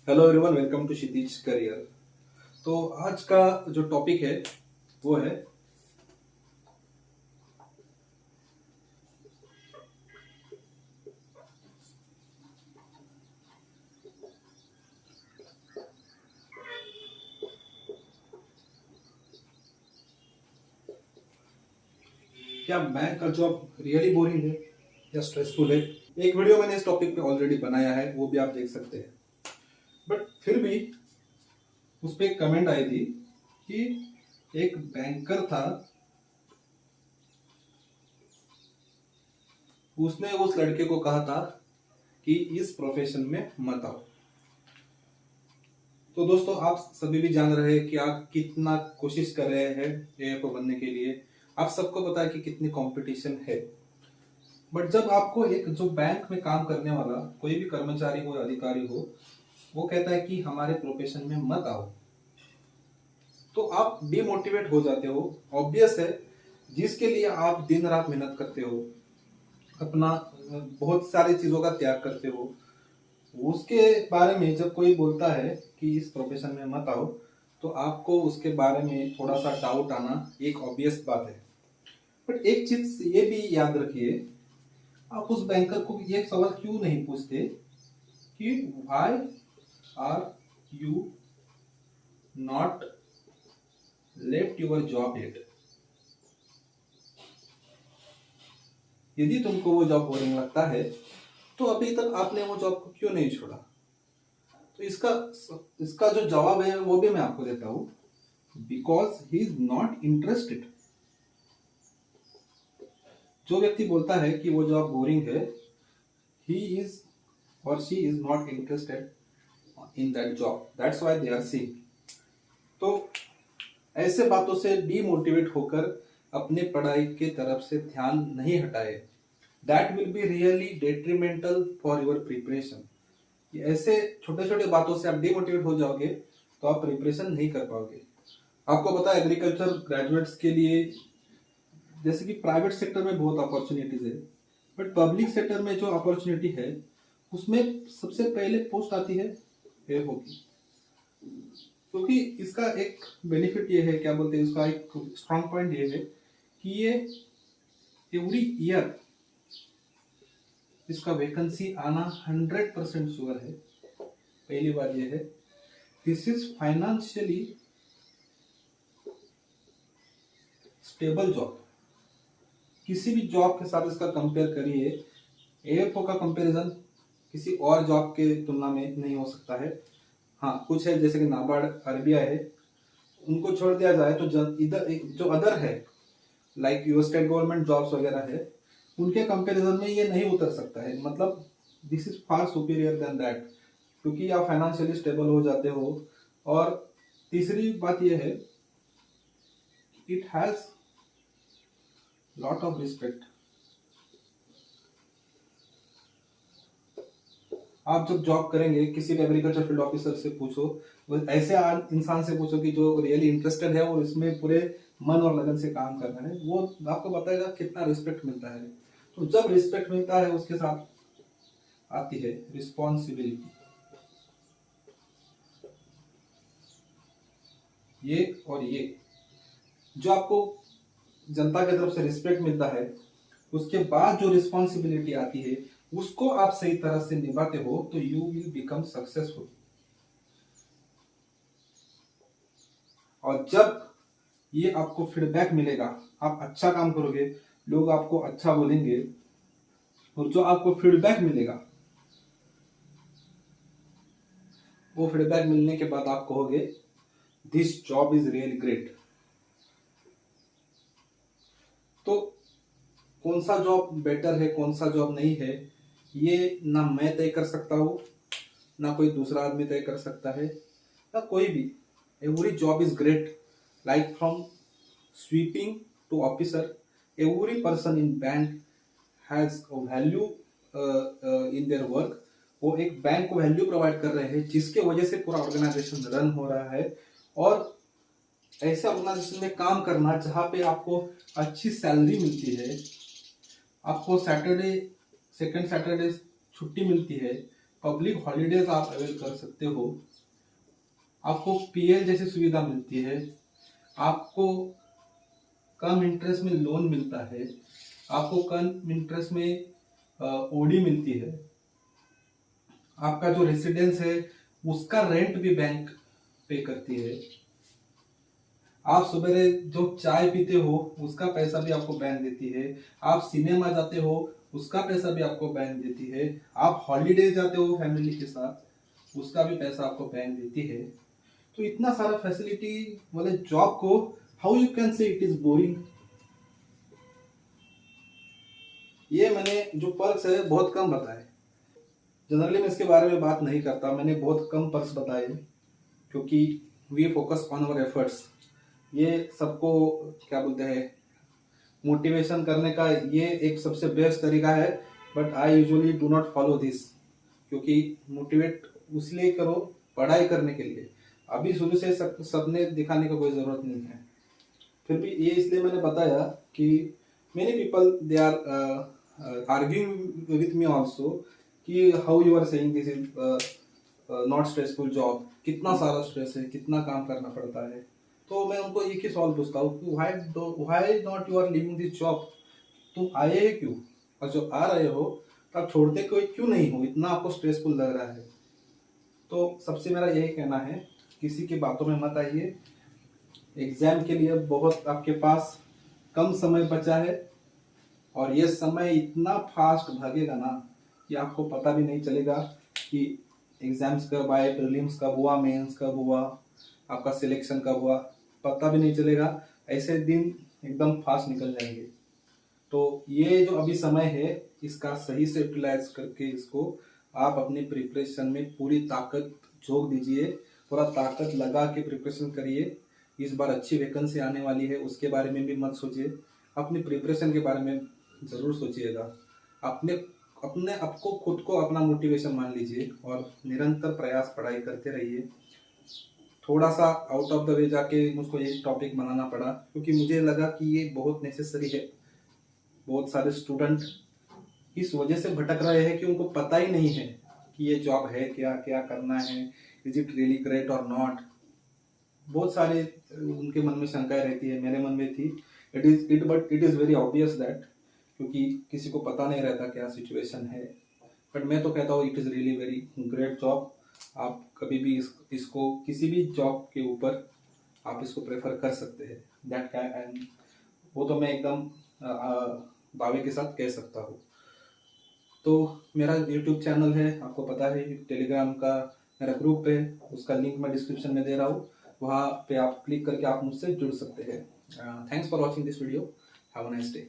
Hello everyone, welcome to Kshitij career. तो आज का जो टॉपिक है वो है क्या बैंक का जॉब रियली बोरिंग है या स्ट्रेसफुल है। एक वीडियो मैंने इस टॉपिक पे ऑलरेडी बनाया है, वो भी आप देख सकते हैं। बट फिर भी उस पे एक कमेंट आई थी कि एक बैंकर था, उसने उस लड़के को कहा था कि इस प्रोफेशन में मत आओ। तो दोस्तों, आप सभी भी जान रहे हैं कि आप कितना कोशिश कर रहे हैं एएफओ बनने के लिए। आप सबको पता है कि कितनी कंपटीशन है। बट जब आपको एक जो बैंक में काम करने वाला कोई भी कर्मचारी हो, अधिकारी हो, वो कहता है कि हमारे प्रोफेशन में मत आओ, तो आप डिमोटिवेट हो जाते हो। ऑब्वियस है, जिसके लिए आप दिन रात मेहनत करते हो, अपना बहुत सारी चीजों का त्याग करते हो, उसके बारे में जब कोई बोलता है कि इस प्रोफेशन में मत आओ, तो आपको उसके बारे में थोड़ा सा डाउट आना एक ऑब्वियस बात है। बट एक चीज ये भी याद रखिए, आप उस बैंकर को ये सवाल क्यों नहीं पूछते कि why are you not left your job yet. यदि तुमको वो जॉब बोरिंग लगता है तो अभी तक आपने वो जॉब को क्यों नहीं छोड़ा। तो इसका इसका जो जवाब है वो भी मैं आपको देता हूं, because he is not interested. जो व्यक्ति बोलता है कि वो जॉब बोरिंग है, he is or she is not interested in that job, that's why they are seeing। तो ऐसे बातों से डीमोटिवेट होकर अपने पढ़ाई के तरफ से ध्यान नहीं हटाए। That will be really detrimental for your preparation. ऐसे छोटे छोटे बातों से आप डीमोटिवेट हो जाओगे तो आप प्रिपरेशन नहीं कर पाओगे। आपको पता है, एग्रीकल्चर ग्रेजुएट्स के लिए जैसे कि प्राइवेट सेक्टर में बहुत अपॉर्चुनिटीज है, बट पब्लिक सेक्टर में जो अपॉर्चुनिटी है उसमें सबसे पहले पोस्ट आती है एएफओ की। क्योंकि इसका एक बेनिफिट ये है, क्या बोलते हैं, इसका एक स्ट्रॉन्ग पॉइंट ये है कि ये एवरी ईयर इसका वैकेंसी आना 100% श्योर है। पहली बात ये है, this is financially stable job. किसी भी जॉब के साथ इसका कंपेयर करिए, एएफओ का कंपैरिजन किसी और जॉब के तुलना में नहीं हो सकता है। हाँ, कुछ है जैसे कि नाबार्ड, आरबीआई है, उनको छोड़ दिया जाए तो इधर जो अदर है like your state government jobs वगैरह है, उनके कंपैरिजन में ये नहीं उतर सकता है। मतलब this is far superior than that, क्योंकि आप फाइनेंशियली स्टेबल हो जाते हो। और तीसरी बात यह है, it has lot of respect. आप जब जॉब करेंगे, किसी भी एग्रीकल्चर फील्ड ऑफिसर से पूछो, ऐसे इंसान से पूछो कि जो रियली इंटरेस्टेड है और इसमें पूरे मन और लगन से काम कर रहा है, वो आपको बताएगा कितना रिस्पेक्ट मिलता है। तो जब रिस्पेक्ट मिलता है उसके साथ आती है रिस्पॉन्सिबिलिटी। ये और ये जो आपको जनता की तरफ से रिस्पेक्ट मिलता है, उसके बाद जो रिस्पॉन्सिबिलिटी आती है, उसको आप सही तरह से निभाते हो तो यू विल बिकम सक्सेसफुल। और जब ये आपको फीडबैक मिलेगा, आप अच्छा काम करोगे, लोग आपको अच्छा बोलेंगे, और जो आपको फीडबैक मिलेगा, वो फीडबैक मिलने के बाद आप कहोगे this job is really great. तो कौन सा जॉब बेटर है, कौन सा जॉब नहीं है, ये ना मैं तय कर सकता हूँ, ना कोई दूसरा आदमी तय कर सकता है, ना कोई भी। Every job is great, like from sweeping to officer, every person in bank has value in their work. वो एक बैंक को वैल्यू प्रोवाइड कर रहे हैं, जिसके वजह से पूरा ऑर्गेनाइजेशन रन हो रहा है। और ऐसे ऑर्गेनाइजेशन में काम करना जहाँ पे आपको अच्छी सैलरी मिलती है, आपको सैटरडे सेकंड सैटरडे छुट्टी मिलती है, पब्लिक हॉलीडेज आप अवेल कर सकते हो, आपको पीएल जैसी सुविधा मिलती है, आपको कम इंटरेस्ट में लोन मिलता है, आपको कम इंटरेस्ट में ओडी मिलती है, आपका जो रेसिडेंस है उसका रेंट भी बैंक पे करती है, आप सवेरे जो चाय पीते हो उसका पैसा भी आपको बैंक देती है, आप सिनेमा जाते हो उसका पैसा भी आपको बैंक देती है, आप हॉलीडे जाते हो फैमिली के साथ उसका भी पैसा आपको बैंक देती है। तो इतना सारा फैसिलिटी वाले जॉब को how you can say it is boring. ये मैंने जो पर्क्स है बहुत कम बताए। जनरली मैं इसके बारे में बात नहीं करता, मैंने बहुत कम पर्क्स बताए क्योंकि we focus on our efforts. ये सबको क्या बोलते हैं मोटिवेशन करने का ये एक सबसे बेस्ट तरीका है, but I usually do not follow this, क्योंकि मोटिवेट उसलिए करो पढ़ाई करने के लिए, अभी शुरू से सबने दिखाने का कोई ज़रूरत नहीं है। फिर भी ये इसलिए मैंने बताया कि many people they are arguing with me also कि how you are saying this is not stressful job, कितना सारा स्ट्रेस है, कितना काम करना पड़ता है। तो मैं उनको एक ही सवाल पूछता हूँ कि why not you are living this job, तुम आए हैं क्यों, और जो आ रहे हो तो आप छोड़ते कोई क्यों नहीं हो, इतना आपको स्ट्रेसफुल लग रहा है। तो सबसे मेरा यही कहना है, किसी की बातों में मत आइए। एग्जाम के लिए बहुत आपके पास कम समय बचा है और ये समय इतना फास्ट भागेगा ना कि आपको पता भी नहीं चलेगा कि एग्जाम्स कब आए, प्रीलिम्स कब हुआ, मेंस कब हुआ, आपका सिलेक्शन कब हुआ, पता भी नहीं चलेगा। ऐसे दिन एकदम फास्ट निकल जाएंगे। तो ये जो अभी समय है इसका सही से यूटिलाइज करके इसको आप अपने प्रिपरेशन में पूरी ताकत झोंक दीजिए, पूरा ताकत लगा के प्रिपरेशन करिए। इस बार अच्छी वैकेंसी आने वाली है उसके बारे में भी मत सोचिए, अपनी प्रिपरेशन के बारे में ज़रूर सोचिएगा। अपने अपने आपको खुद को अपना मोटिवेशन मान लीजिए और निरंतर प्रयास पढ़ाई करते रहिए। थोड़ा सा आउट ऑफ द वे जाके मुझको ये टॉपिक बनाना पड़ा क्योंकि मुझे लगा कि ये बहुत नेसेसरी है। बहुत सारे स्टूडेंट इस वजह से भटक रहे हैं कि उनको पता ही नहीं है कि ये जॉब है क्या, क्या करना है, इज इट रियली ग्रेट और नॉट। बहुत सारे उनके मन में शंकाएं रहती है, मेरे मन में थी। But it is very obvious that, क्योंकि किसी को पता नहीं रहता क्या सिचुएशन है। बट मैं तो कहता हूँ it is really very great job. आप कभी भी इसको किसी भी जॉब के ऊपर आप इसको प्रेफर कर सकते हैं। दैट कैन वो तो मैं एकदम दावे के साथ कह सकता हूँ। तो मेरा यूट्यूब चैनल है, आपको पता है, टेलीग्राम का मेरा ग्रुप है, उसका लिंक मैं डिस्क्रिप्शन में दे रहा हूँ, वहाँ पे आप क्लिक करके आप मुझसे जुड़ सकते हैं। Thanks for watching this video, have a nice day.